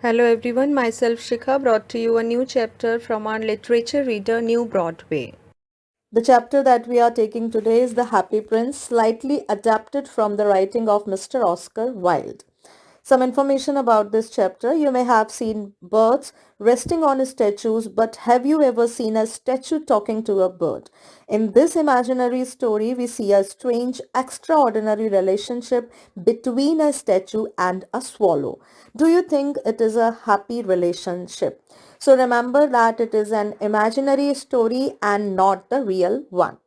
Hello everyone, myself Shikha brought to you a new chapter from our literature reader New Broadway. The chapter that we are taking today is The Happy Prince, slightly adapted from the writing of Mr. Oscar Wilde. Some information about this chapter. You may have seen birds resting on statues, but have you ever seen a statue talking to a bird? In this imaginary story, we see a strange, extraordinary relationship between a statue and a swallow. Do you think it is a happy relationship? So remember that it is an imaginary story and not the real one.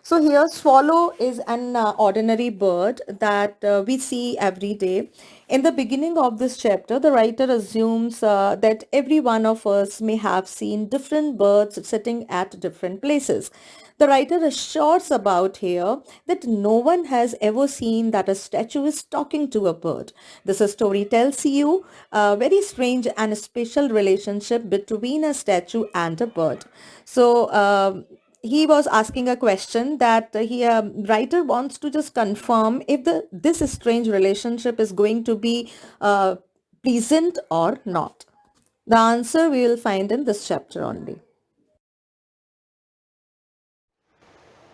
So here swallow is an ordinary bird that we see every day. In the beginning of this chapter, the writer assumes that every one of us may have seen different birds sitting at different places. The writer assures about here that no one has ever seen that a statue is talking to a bird. This story tells you a very strange and special relationship between a statue and a bird. So he was asking a question that he writer wants to just confirm if the this strange relationship is going to be pleasant or not. The answer we will find in this chapter only.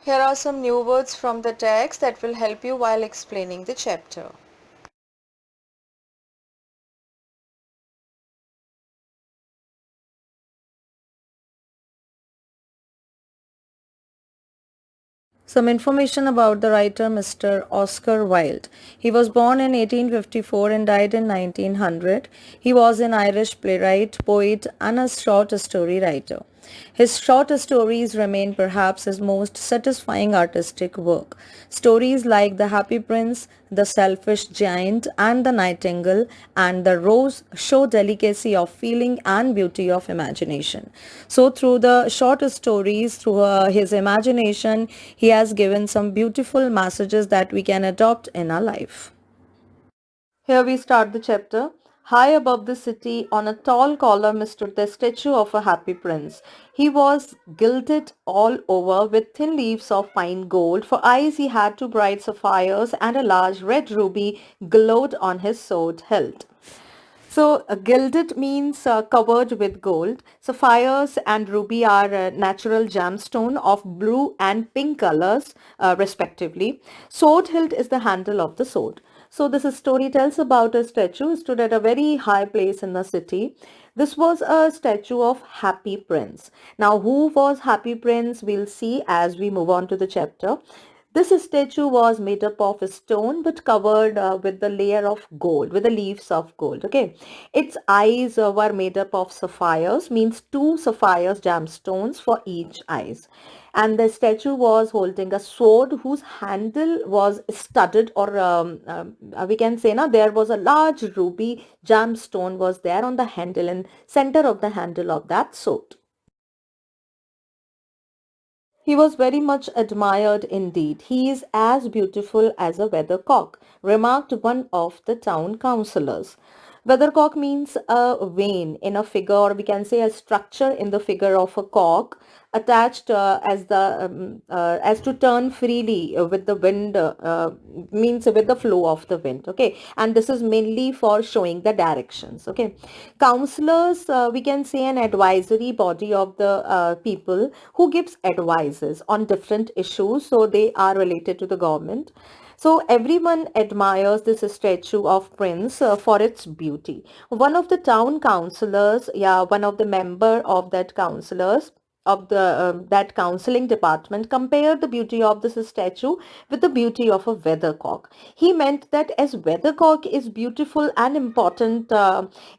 Here are some new words from the text that will help you while explaining the chapter. Some information about the writer Mr. Oscar Wilde. He was born in 1854 and died in 1900. He was an Irish playwright, poet, and a short story writer. His short stories remain perhaps his most satisfying artistic work. Stories like The Happy Prince, The Selfish Giant, and The Nightingale and The Rose show delicacy of feeling and beauty of imagination. So through the short stories, through his imagination, he has given some beautiful messages that we can adopt in our life. Here we start the chapter. High above the city, on a tall column, stood the statue of a happy prince. He was gilded all over with thin leaves of fine gold. For eyes he had two bright sapphires, and a large red ruby glowed on his sword hilt. So gilded means covered with gold. Sapphires and ruby are natural gemstone of blue and pink colors respectively. Sword hilt is the handle of the sword. So this story tells about a statue stood at a very high place in the city. This was a statue of Happy Prince. Now who was Happy Prince we'll see as we move on to the chapter. This statue was made up of stone but covered with the layer of gold, with the leaves of gold. Okay. Its eyes were made up of sapphires, means two sapphires gemstones for each eyes. And the statue was holding a sword whose handle was studded or we can say now there was a large ruby gemstone was there on the handle and center of the handle of that sword. He was very much admired indeed. He is as beautiful as a weathercock, remarked one of the town councillors. Weathercock means a vane in a figure, or we can say a structure in the figure of a cock attached as to turn freely with the wind, means with the flow of the wind. Okay, and this is mainly for showing the directions. Okay, counselors, we can say an advisory body of the people who gives advices on different issues, so they are related to the government. So everyone admires this statue of Prince for its beauty. One of the town councillors, yeah, one of the member of that councillors of the that counseling department compared the beauty of this statue with the beauty of a weathercock. He meant that as weathercock is beautiful and important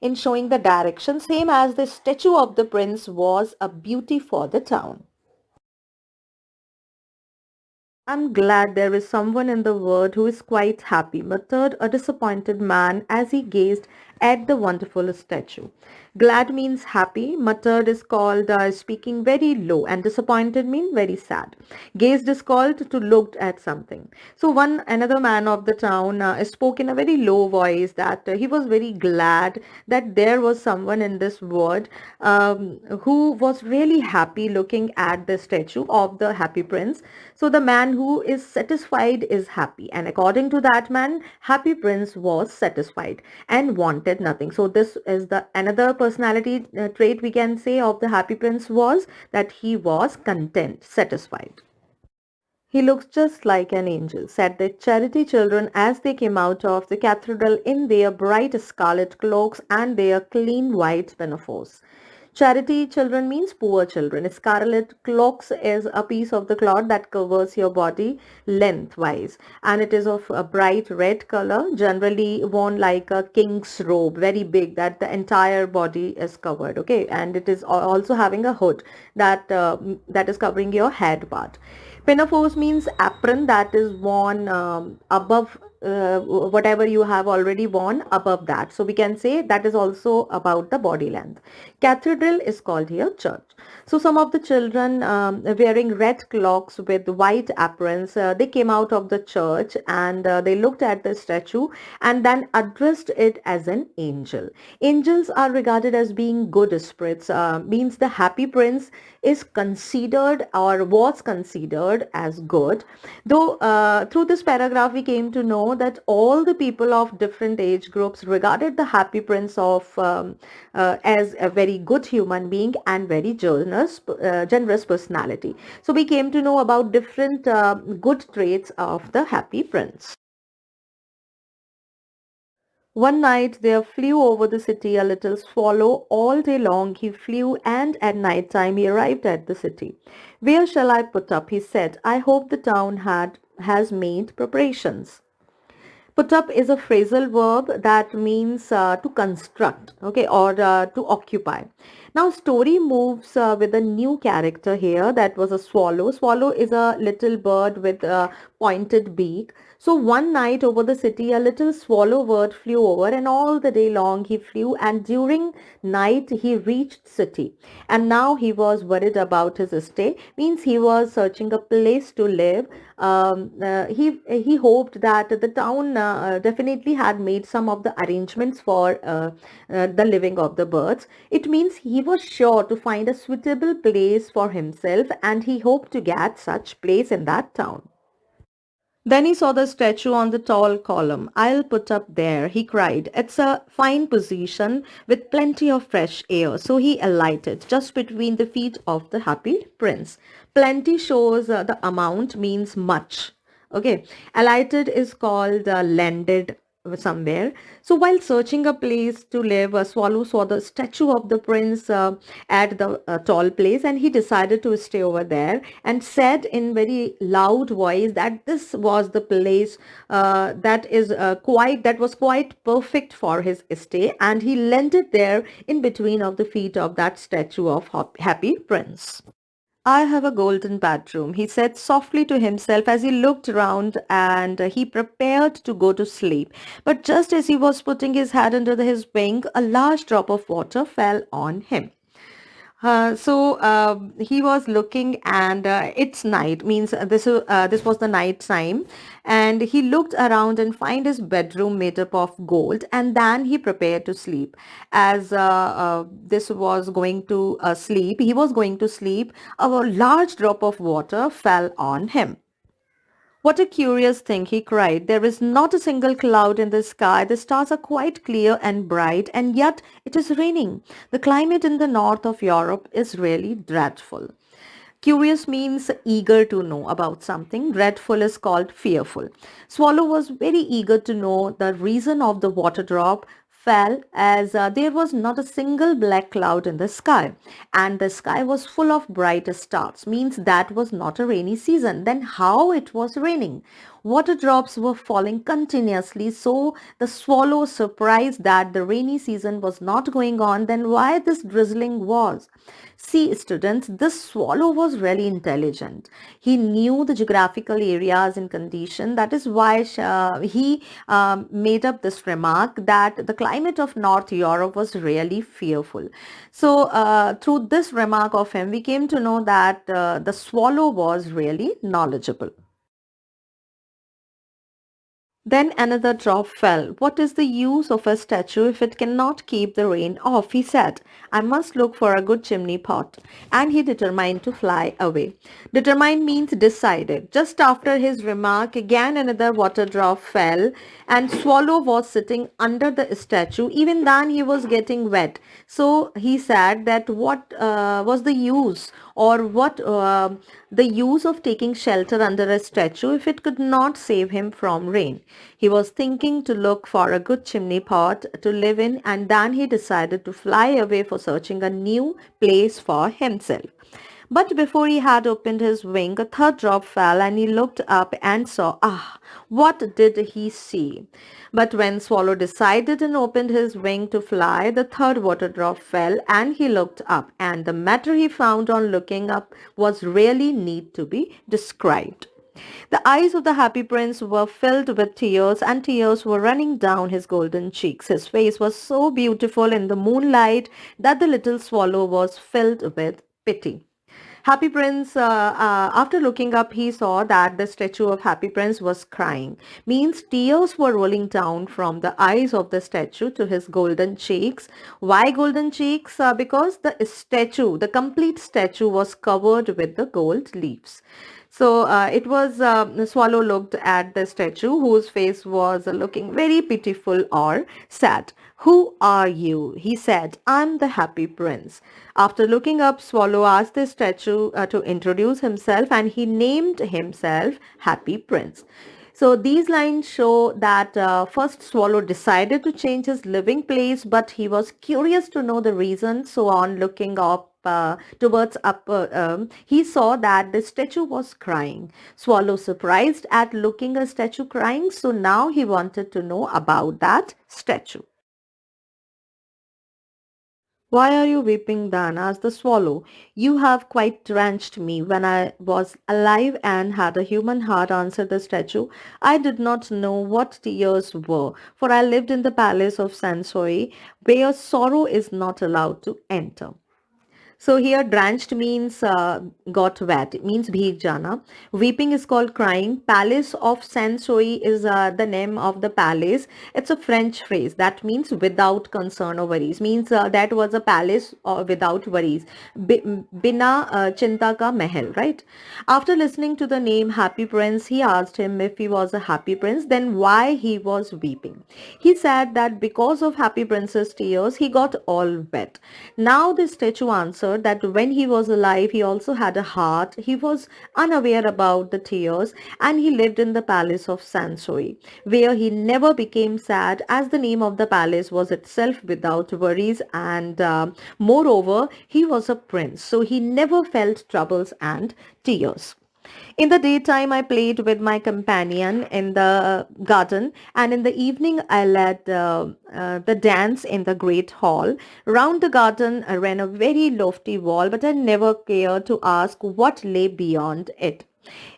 in showing the direction, same as the statue of the prince was a beauty for the town. I'm glad there is someone in the world who is quite happy, muttered a disappointed man as he gazed at the wonderful statue. Glad means happy, muttered is called speaking very low, and disappointed means very sad. Gazed is called to look at something. So one another man of the town spoke in a very low voice that he was very glad that there was someone in this world who was really happy looking at the statue of the happy prince. So the man who is satisfied is happy, and according to that man, happy prince was satisfied and wanted wanted nothing. So this is the another personality trait we can say of the happy prince was that he was content, satisfied. He looks just like an angel, said the charity children as they came out of the cathedral in their bright scarlet cloaks and their clean white pinafores. Charity children means poor children. Scarlet cloaks is a piece of the cloth that covers your body lengthwise, and it is of a bright red color, generally worn like a king's robe, very big, that the entire body is covered. Okay, and it is also having a hood that is covering your head part. Pinafores means apron that is worn above whatever you have already worn above that. So we can say that is also about the body length. Cathedral is called here church. So some of the children wearing red cloaks with white aprons, they came out of the church and they looked at the statue and then addressed it as an angel. Angels are regarded as being good spirits, means the happy prince is considered or was considered as good. Though through this paragraph we came to know that all the people of different age groups regarded the happy prince of as a very good human being and very generous personality. So we came to know about different good traits of the happy prince. One night there flew over the city a little swallow. All day long he flew, and at night time he arrived at the city. Where shall I put up? He said. I hope the town has made preparations. Put up is a phrasal verb that means to construct, okay, or to occupy. Now story moves with a new character here, that was a swallow. Swallow is a little bird with a pointed beak. So one night over the city a little swallow bird flew over, and all the day long he flew, and during night he reached city. And now he was worried about his stay, means he was searching a place to live. He hoped that the town definitely had made some of the arrangements for the living of the birds. It means he was sure to find a suitable place for himself, and he hoped to get such place in that town. Then he saw the statue on the tall column. I'll put up there, he cried. It's a fine position with plenty of fresh air. So he alighted just between the feet of the happy prince. Plenty shows the amount, means much. Okay, alighted is called landed somewhere. So while searching a place to live, a swallow saw the statue of the prince at the tall place, and he decided to stay over there and said in very loud voice that this was the place that was quite perfect for his stay, and he landed there in between of the feet of that statue of happy prince. I have a golden bedroom, he said softly to himself as he looked around, and he prepared to go to sleep. But just as he was putting his head under his wing, a large drop of water fell on him. He was looking, and it's night, means this was the night time, and he looked around and find his bedroom made up of gold, and then he prepared to sleep. As this was going to sleep, he was going to sleep, a large drop of water fell on him. What a curious thing, he cried. There is not a single cloud in the sky. The stars are quite clear and bright, and yet it is raining. The climate in the north of Europe is really dreadful. Curious means eager to know about something. Dreadful is called fearful. Swallow was very eager to know the reason of the water drop fell, as there was not a single black cloud in the sky, and the sky was full of bright stars, means that was not a rainy season. Then how it was raining? Water drops were falling continuously, so the swallow, surprised that the rainy season was not going on, then why this drizzling was? See, students, this swallow was really intelligent. He knew the geographical areas and condition. That is why he made up this remark that the climate of North Europe was really fearful. So through this remark of him, we came to know that the swallow was really knowledgeable. Then another drop fell. What is the use of a statue if it cannot keep the rain off? He said. I must look for a good chimney pot. And he determined to fly away. Determined means decided. Just after his remark, again another water drop fell, and Swallow was sitting under the statue. Even then he was getting wet. So he said that what was the use, or what the use of taking shelter under a statue if it could not save him from rain. He was thinking to look for a good chimney pot to live in, and then he decided to fly away for searching a new place for himself. But before he had opened his wing, a third drop fell, and he looked up and saw, what did he see? But when Swallow decided and opened his wing to fly, the third water drop fell, and he looked up, and the matter he found on looking up was really need to be described. The eyes of the happy prince were filled with tears, and tears were running down his golden cheeks. His face was so beautiful in the moonlight that the little swallow was filled with pity. Happy Prince, after looking up, he saw that the statue of Happy Prince was crying. Means tears were rolling down from the eyes of the statue to his golden cheeks. Why golden cheeks? Because the statue, the complete statue was covered with the gold leaves. So it was the swallow looked at the statue whose face was looking very pitiful or sad. Who are you? He said, I'm the happy prince. After looking up, Swallow asked the statue to introduce himself, and he named himself Happy Prince. So these lines show that first Swallow decided to change his living place, but he was curious to know the reason. So on looking up towards up, he saw that the statue was crying. Swallow surprised at looking a statue crying, so now he wanted to know about that statue. Why are you weeping then? Asked the swallow. You have quite drenched me. When I was alive and had a human heart, answered the statue, I did not know what tears were, for I lived in the palace of Sansoi, where sorrow is not allowed to enter. So here drenched means got wet. It means bheeg jana. Weeping is called crying. Palace of Sansoi is the name of the palace. It's a French phrase that means without concern or worries. Means that was a palace without worries. Bina chinta ka mahal, right? After listening to the name Happy Prince, he asked him if he was a happy prince, then why he was weeping. He said that because of Happy Prince's tears, he got all wet. Now the statue answered that when he was alive, he also had a heart. He was unaware about the tears, and he lived in the palace of Sansoi, where he never became sad, as the name of the palace was itself without worries, and moreover, he was a prince, so he never felt troubles and tears. In the daytime, I played with my companion in the garden, and in the evening, I led the dance in the great hall. Round the garden ran a very lofty wall, but I never cared to ask what lay beyond it.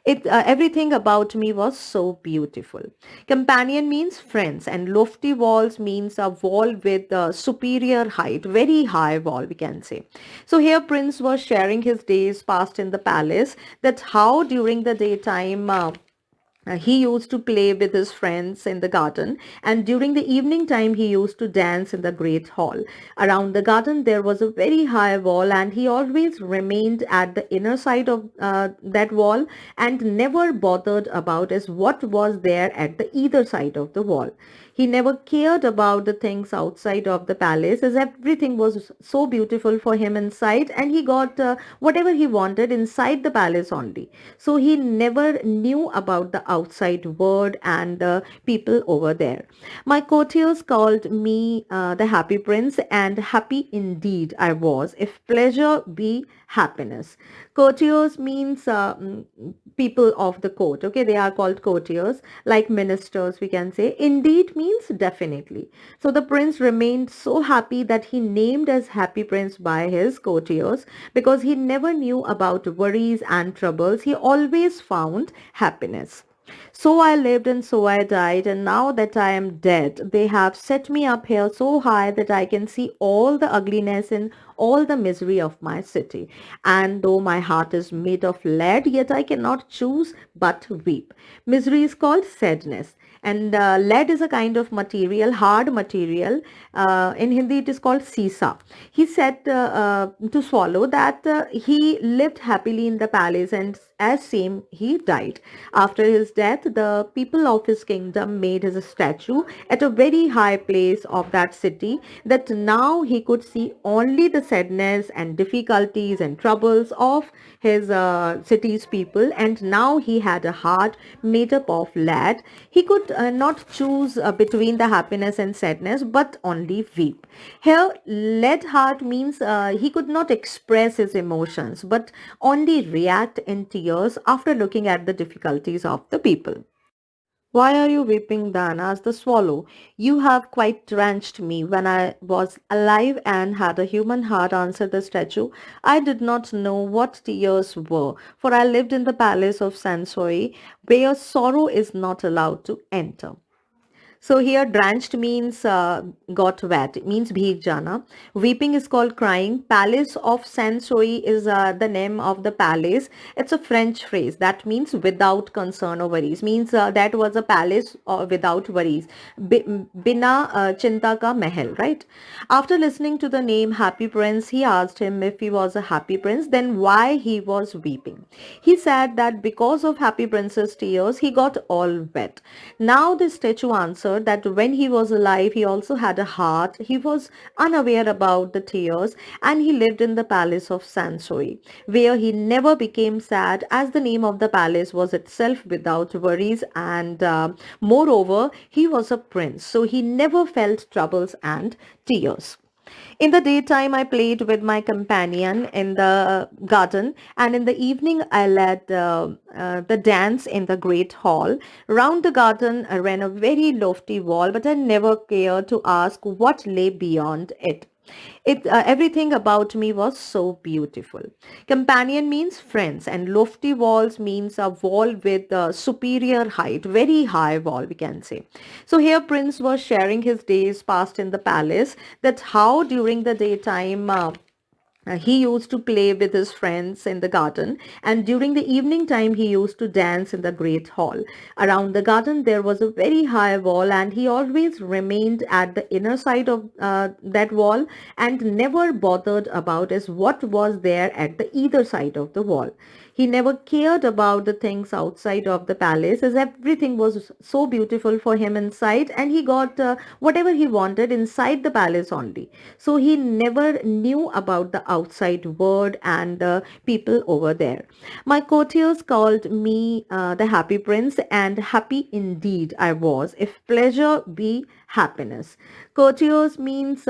Everything about me was so beautiful. Companion means friends, and lofty walls means a wall with superior height, very high wall, we can say. So here Prince was sharing his days passed in the palace, that how during the daytime he used to play with his friends in the garden, and during the evening time he used to dance in the great hall. Around the garden there was a very high wall, and he always remained at the inner side of that wall, and never bothered about as what was there at the either side of the wall. He never cared about the things outside of the palace, as everything was so beautiful for him inside, and he got whatever he wanted inside the palace only. So he never knew about the outside world and the people over there. My courtiers called me the happy prince, and happy indeed I was, if pleasure be happiness. Courtiers means people of the court. Okay, they are called courtiers, like ministers, we can say. Indeed means definitely. So the prince remained so happy that he named as happy prince by his courtiers, because he never knew about worries and troubles. He always found happiness. So I lived and so I died, and now that I am dead, they have set me up here so high that I can see all the ugliness and all the misery of my city. And though my heart is made of lead, yet I cannot choose but weep. Misery is called sadness. And lead is a kind of material, hard material. In Hindi, it is called sisa. He said to swallow that he lived happily in the palace, and as same he died. After his death, the people of his kingdom made his statue at a very high place of that city, that now he could see only the sadness and difficulties and troubles of his city's people, and now he had a heart made up of lead. He could not choose between the happiness and sadness, but only weep. Here, lead heart means he could not express his emotions, but only react in tears after looking at the difficulties of the people. Why are you weeping then? Asked the swallow. You have quite drenched me. When I was alive and had a human heart, answered the statue, I did not know what tears were, for I lived in the palace of Sansoi, where sorrow is not allowed to enter. So here drenched means got wet. It means bheeg jana. Weeping is called crying. Palace of Sansoi is the name of the palace. It's a French phrase that means without concern or worries. Means that was a palace without worries. Bina chinta ka mahal, right? After listening to the name Happy Prince, he asked him if he was a happy prince, then why he was weeping. He said that because of Happy Prince's tears, he got all wet. Now the statue answered that when he was alive, he also had a heart. He was unaware about the tears, and he lived in the palace of Sansoi, where he never became sad, as the name of the palace was itself without worries, and moreover, he was a prince, so he never felt troubles and tears. In the daytime, I played with my companion in the garden, and in the evening, I led the dance in the great hall. Round the garden ran a very lofty wall, but I never cared to ask what lay beyond it. Everything about me was so beautiful. Companion means friends, and lofty walls means a wall with superior height, very high wall, we can say. So here Prince was sharing his days passed in the palace, that how during the daytime he used to play with his friends in the garden, and during the evening time he used to dance in the great hall. Around the garden there was a very high wall, and he always remained at the inner side of that wall, and never bothered about as what was there at the either side of the wall. He never cared about the things outside of the palace, as everything was so beautiful for him inside, and he got whatever he wanted inside the palace only. So he never knew about the outside world and the people over there. My courtiers called me the happy prince, and happy indeed I was, if pleasure be happiness. Courtiers means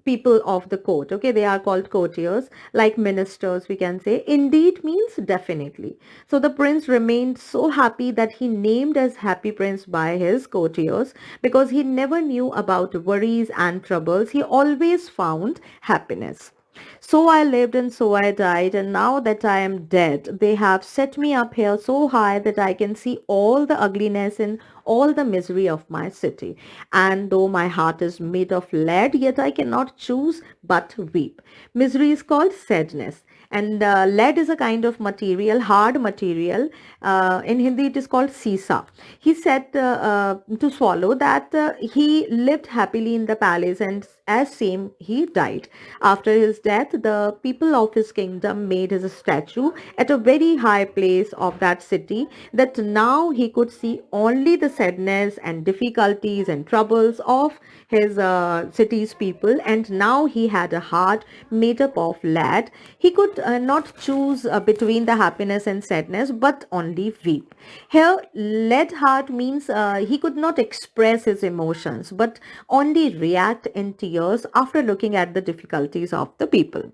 people of the court. Okay, they are called courtiers, like ministers, we can say. Indeed means definitely. So the prince remained so happy that he named as happy prince by his courtiers, because he never knew about worries and troubles. He always found happiness. So I lived and so I died, and now that I am dead, they have set me up here so high that I can see all the ugliness and all the misery of my city. And though my heart is made of lead, yet I cannot choose but weep. Misery is called sadness. And lead is a kind of material, hard material. In Hindi, it is called sisa. He said to swallow that he lived happily in the palace, and as same he died. After his death, the people of his kingdom made his statue at a very high place of that city, that now he could see only the sadness and difficulties and troubles of his city's people, and now he had a heart made up of lead. He could not choose between the happiness and sadness, but only weep. Here, lead heart means he could not express his emotions, but only react in tears after looking at the difficulties of the people.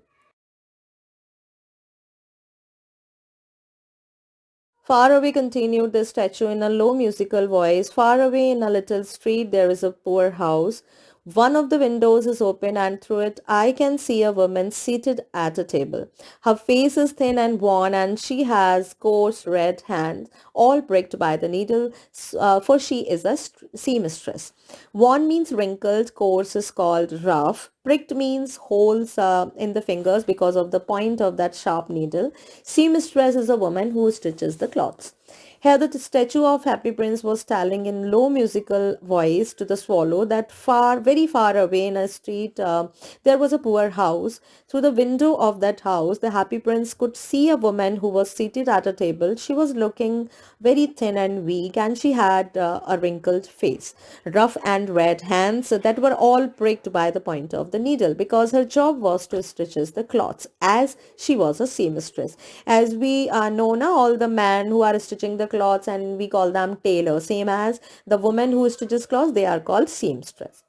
Far away, continued the statue in a low musical voice. Far away in a little street there is a poor house One of the windows is open and through it I can see a woman seated at a table. Her face is thin and worn and she has coarse red hands, all pricked by the needle, for she is a seamstress. Worn means wrinkled, coarse is called rough. Pricked means holes in the fingers because of the point of that sharp needle. Seamstress is a woman who stitches the cloths. Here the statue of Happy Prince was telling in low musical voice to the swallow that very far away in a street, there was a poor house. Through the window of that house, the Happy Prince could see a woman who was seated at a table. She was looking very thin and weak, and she had a wrinkled face, rough and red hands that were all pricked by the point of the needle, because her job was to stitches the cloths, as she was a seamstress. As we know now, all the men who are stitching the cloths, and we call them tailor, same as the woman who stitches cloths, they are called seamstress.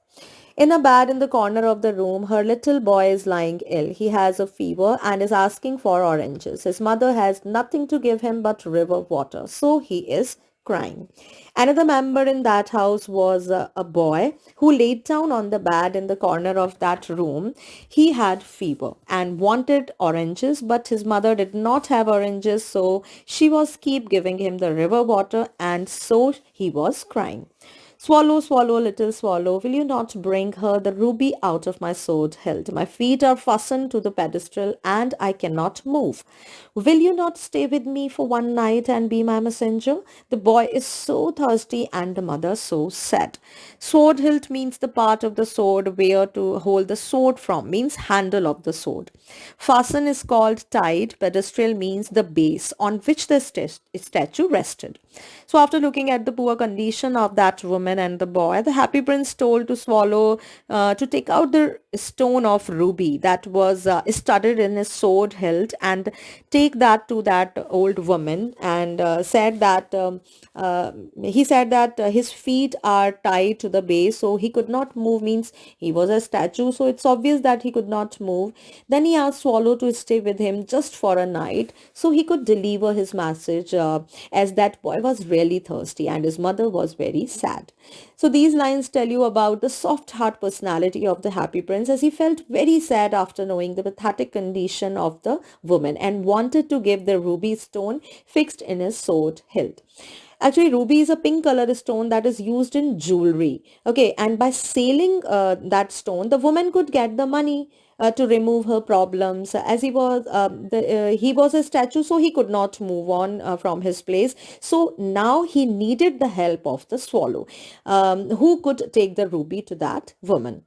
In a bed in the corner of the room, her little boy is lying ill. He has a fever and is asking for oranges. His mother has nothing to give him but river water, so he is crying. Another member in that house was a boy who laid down on the bed in the corner of that room. He had fever and wanted oranges, but his mother did not have oranges, so she was keep giving him the river water, and so he was crying. Swallow, swallow, little swallow, will you not bring her the ruby out of my sword hilt? My feet are fastened to the pedestal and I cannot move. Will you not stay with me for one night and be my messenger? The boy is so thirsty and the mother so sad. Sword hilt means the part of the sword where to hold the sword from, means handle of the sword. Fasten is called tied. Pedestal means the base on which the statue rested. So after looking at the poor condition of that woman and the boy, the happy prince told to swallow to take out the stone of ruby that was studded in his sword hilt and take that to that old woman, and he said that his feet are tied to the base, so he could not move, means he was a statue, so it's obvious that he could not move. Then he asked swallow to stay with him just for a night so he could deliver his message, as that boy was really thirsty and his mother was very sad. So these lines tell you about the soft heart personality of the happy prince, as he felt very sad after knowing the pathetic condition of the woman and wanted to give the ruby stone fixed in his sword hilt. Actually, ruby is a pink color stone that is used in jewelry. Okay, and by selling that stone, the woman could get the money to remove her problems. As he was a statue, so he could not move on from his place. So now he needed the help of the swallow, who could take the ruby to that woman.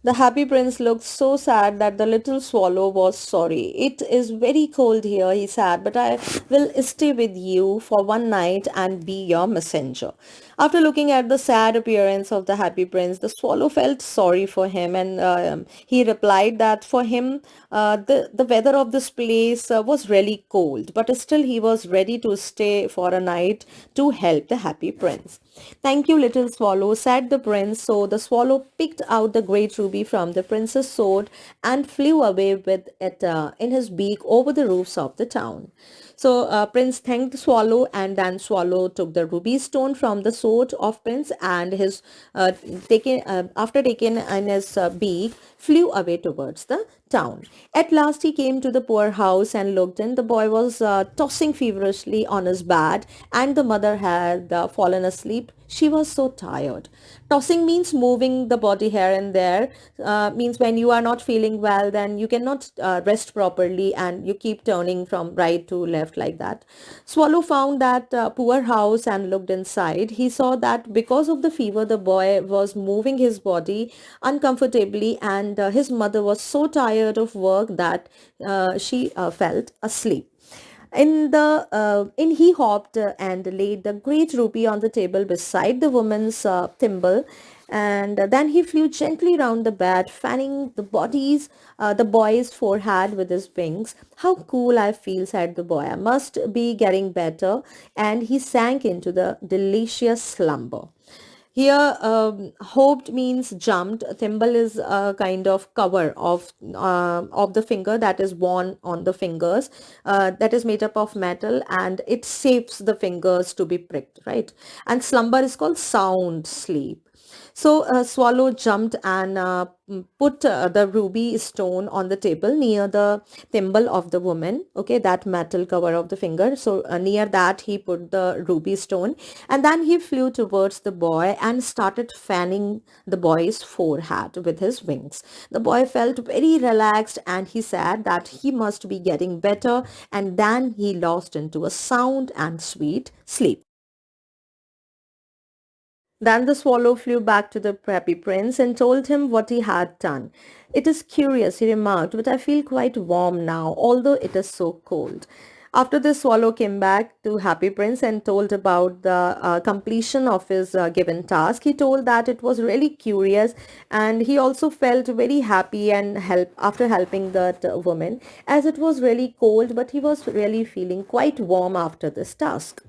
The happy prince looked so sad that the little swallow was sorry. It is very cold here, he said, but I will stay with you for one night and be your messenger. After looking at the sad appearance of the happy prince, the swallow felt sorry for him, and he replied that for him, the weather of this place was really cold, but still he was ready to stay for a night to help the happy prince. Thank you, little swallow, said the prince. So the swallow picked out the great ruby from the prince's sword and flew away with it in his beak over the roofs of the town. So Prince thanked the swallow, and then swallow took the ruby stone from the sword of prince and his taken after taken in his beak, flew away towards the town. At last he came to the poor house and looked in. The boy was tossing feverishly on his bed, and the mother had fallen asleep. She was so tired. Tossing means moving the body here and there. Means when you are not feeling well, then you cannot rest properly and you keep turning from right to left like that. Swallow found that poor house and looked inside. He saw that because of the fever, the boy was moving his body uncomfortably, and his mother was so tired of work that she felt asleep. In he hopped and laid the great rupee on the table beside the woman's thimble, and then he flew gently round the bed, fanning the boy's forehead with his wings. How cool I feel, said the boy. I must be getting better, and he sank into the delicious slumber. Here, hoped means jumped. Thimble is a kind of cover of the finger that is worn on the fingers, that is made up of metal, and it saves the fingers to be pricked, right? And slumber is called sound sleep. So Swallow jumped and put the ruby stone on the table near the thimble of the woman. Okay, that metal cover of the finger. So near that he put the ruby stone, and then he flew towards the boy and started fanning the boy's forehead with his wings. The boy felt very relaxed and he said that he must be getting better, and then he lost into a sound and sweet sleep. Then the swallow flew back to the happy prince and told him what he had done. It is curious, he remarked, but I feel quite warm now, although it is so cold. After the swallow came back to Happy Prince and told about the completion of his given task, he told that it was really curious, and he also felt very happy and help after helping that woman, as it was really cold, but he was really feeling quite warm after this task.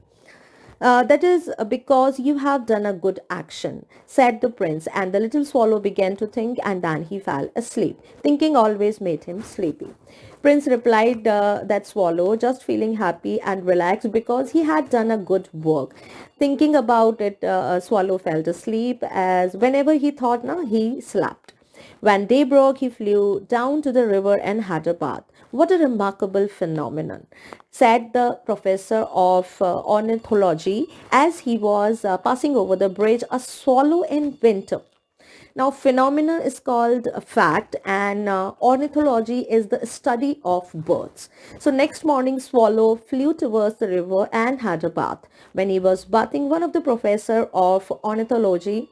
That is because you have done a good action, said the prince, and the little swallow began to think, and then he fell asleep. Thinking always made him sleepy. Prince replied that swallow, just feeling happy and relaxed because he had done a good work. Thinking about it, swallow fell asleep, as whenever he thought, now he slept. When day broke, he flew down to the river and had a bath. What a remarkable phenomenon, said the professor of ornithology as he was passing over the bridge. A swallow in winter. Now, phenomena is called a fact, and ornithology is the study of birds. So next morning, swallow flew towards the river and had a bath. When he was bathing, one of the professor of ornithology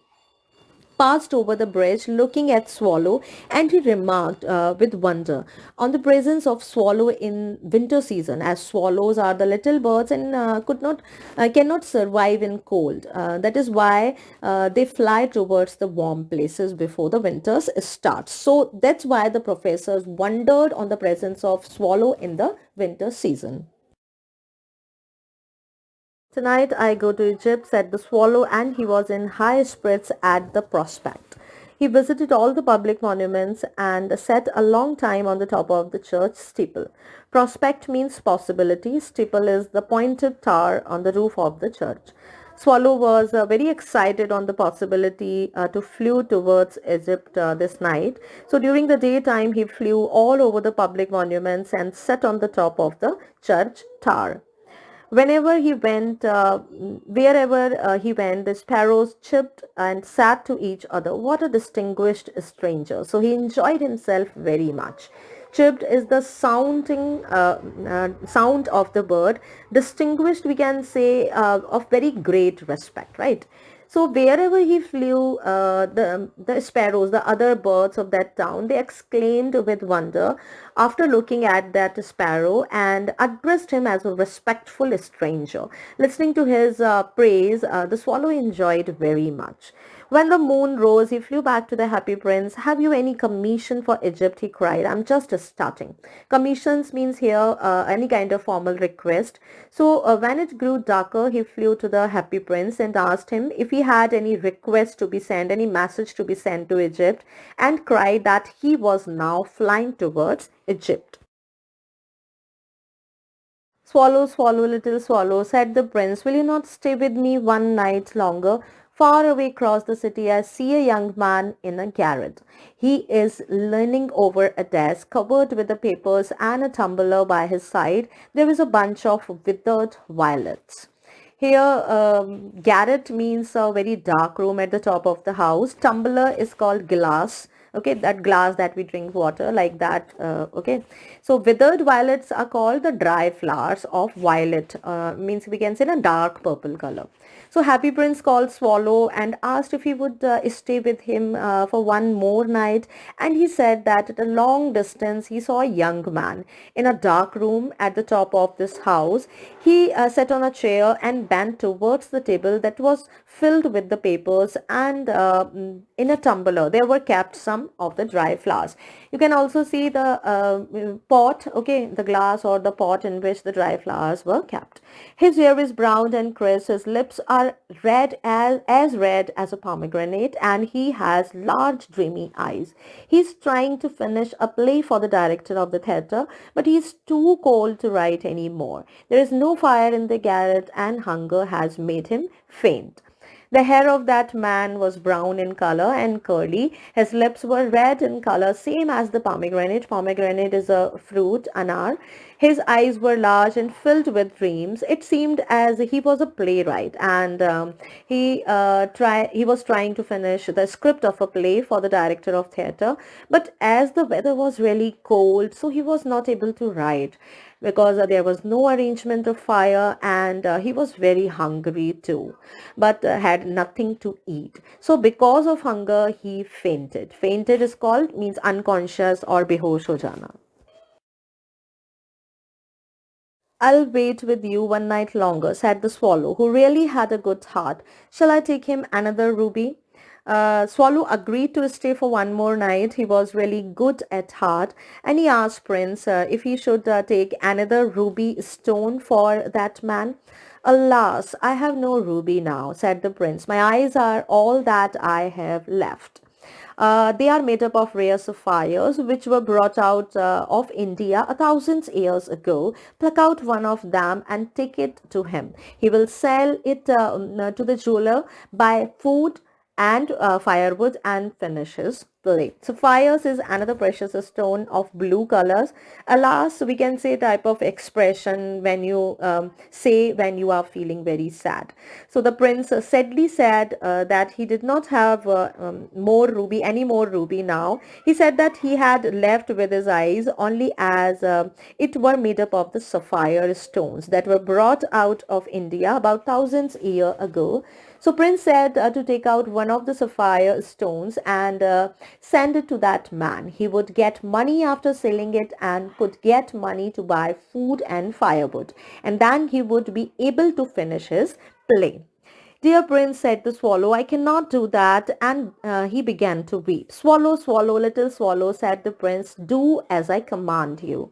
passed over the bridge looking at swallow, and he remarked with wonder on the presence of swallow in winter season, as swallows are the little birds and cannot survive in cold. That is why they fly towards the warm places before the winters starts. So that's why the professors wondered on the presence of swallow in the winter season. Tonight I go to Egypt, said the swallow, and he was in high spirits at the prospect. He visited all the public monuments and sat a long time on the top of the church steeple. Prospect means possibility. Steeple is the pointed tower on the roof of the church. Swallow was very excited on the possibility to flew towards Egypt this night. So during the daytime, he flew all over the public monuments and sat on the top of the church tower. Whenever he went, wherever he went, the sparrows chirped and sat to each other. What a distinguished stranger. So he enjoyed himself very much. Chirped is the sound of the bird. Distinguished, we can say, of very great respect, right? So wherever he flew, the sparrows, the other birds of that town, they exclaimed with wonder after looking at that sparrow and addressed him as a respectful stranger. Listening to his praise, the swallow enjoyed very much. When the moon rose, he flew back to the happy prince. Have you any commission for Egypt? He cried. I'm just starting. Commissions means here any kind of formal request. So when it grew darker, he flew to the happy prince and asked him if he had any request to be sent, any message to be sent to Egypt, and cried that he was now flying towards Egypt. Swallow, swallow, little swallow, said the prince, will you not stay with me one night longer? Far away across the city, I see a young man in a garret. He is leaning over a desk covered with the papers and a tumbler by his side. There is a bunch of withered violets. Here, garret means a very dark room at the top of the house. Tumbler is called glass. Okay, that glass that we drink water, like that. Okay, so withered violets are called the dry flowers of violet. Means we can say a dark purple color. So Happy Prince called Swallow and asked if he would stay with him for one more night. And he said that at a long distance he saw a young man in a dark room at the top of this house. He sat on a chair and bent towards the table that was filled with the papers, and in a tumbler there were kept some some of the dry flowers. You can also see the pot, okay, the glass or the pot in which the dry flowers were kept. His hair is brown and crisp. His lips are red, as red as a pomegranate, and he has large dreamy eyes. He's trying to finish a play for the director of the theatre, but he's too cold to write anymore. There is no fire in the garret, and hunger has made him faint. The hair of that man was brown in color and curly. His lips were red in color, same as the pomegranate. Pomegranate is a fruit, anar. His eyes were large and filled with dreams. It seemed as he was a playwright, and he was trying to finish the script of a play for the director of theatre. But as the weather was really cold, so he was not able to write because there was no arrangement of fire, and he was very hungry too, but had nothing to eat. So because of hunger, he fainted. Fainted is called, means unconscious or behosh ho jana. I'll wait with you one night longer, said the swallow, who really had a good heart. Shall I take him another ruby? Swallow agreed to stay for one more night. He was really good at heart, and he asked Prince if he should take another ruby stone for that man. Alas, I have no ruby now, said the prince. My eyes are all that I have left. They are made up of rare sapphires which were brought out of India 1,000 years ago. Pluck out one of them and take it to him. He will sell it to the jeweler, buy food and firewood, and finishes play. Sapphires is another precious stone of blue colors. Alas, we can say type of expression when you say when you are feeling very sad. So the prince sadly said that he did not have any more ruby now. He said that he had left with his eyes only as it were made up of the sapphire stones that were brought out of India about thousands years ago. So Prince said to take out one of the sapphire stones and send it to that man. He would get money after selling it and could get money to buy food and firewood. And then he would be able to finish his play. Dear Prince, said the swallow, I cannot do that. And he began to weep. Swallow, swallow, little swallow, said the prince, do as I command you.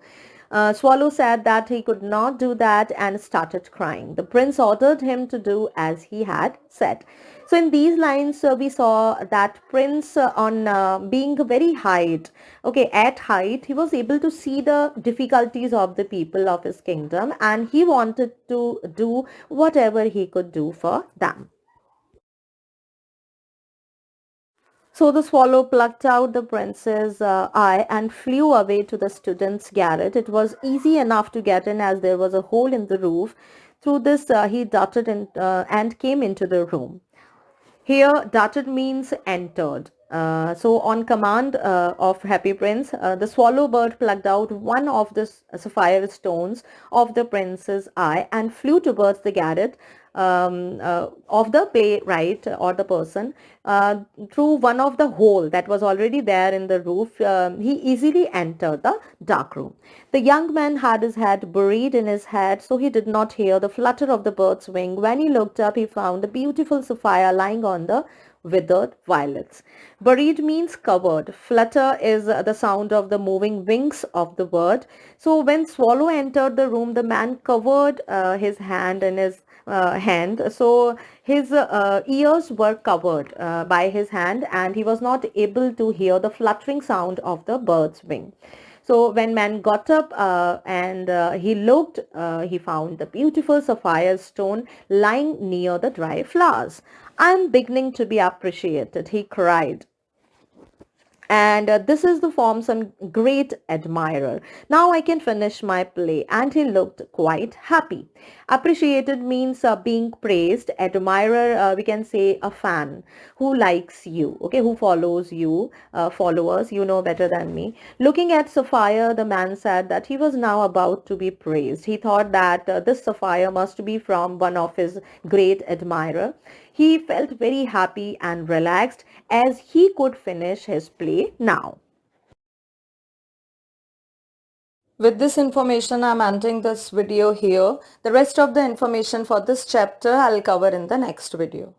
Swallow said that he could not do that and started crying. The prince ordered him to do as he had said. So in these lines, we saw that prince on being very height, okay, at height, he was able to see the difficulties of the people of his kingdom, and he wanted to do whatever he could do for them. So the swallow plucked out the prince's eye and flew away to the student's garret. It was easy enough to get in as there was a hole in the roof. Through this he darted in, and came into the room. Here, darted means entered. So on command of Happy Prince, the swallow bird plucked out one of the sapphire stones of the prince's eye and flew towards the garret of the playwright or the person through one of the hole that was already there in the roof. He easily entered the dark room. The young man had his head buried in his head, so he did not hear the flutter of the bird's wing. When he looked up, he found the beautiful sapphire lying on the withered violets. Buried means covered. Flutter is the sound of the moving wings of the bird. So when Swallow entered the room, the man covered his hand in his hand. So his ears were covered by his hand, and he was not able to hear the fluttering sound of the bird's wing. So when man got up and he looked, he found the beautiful sapphire stone lying near the dry flowers. I'm beginning to be appreciated, he cried. And this is the form some great admirer. Now I can finish my play. And he looked quite happy. Appreciated means being praised. Admirer, we can say a fan who likes you, okay, who follows you, followers, you know better than me. Looking at Sapphire, the man said that he was now about to be praised. He thought that this Sapphire must be from one of his great admirer. He felt very happy and relaxed as he could finish his play now. With this information, I'm ending this video here. The rest of the information for this chapter I'll cover in the next video.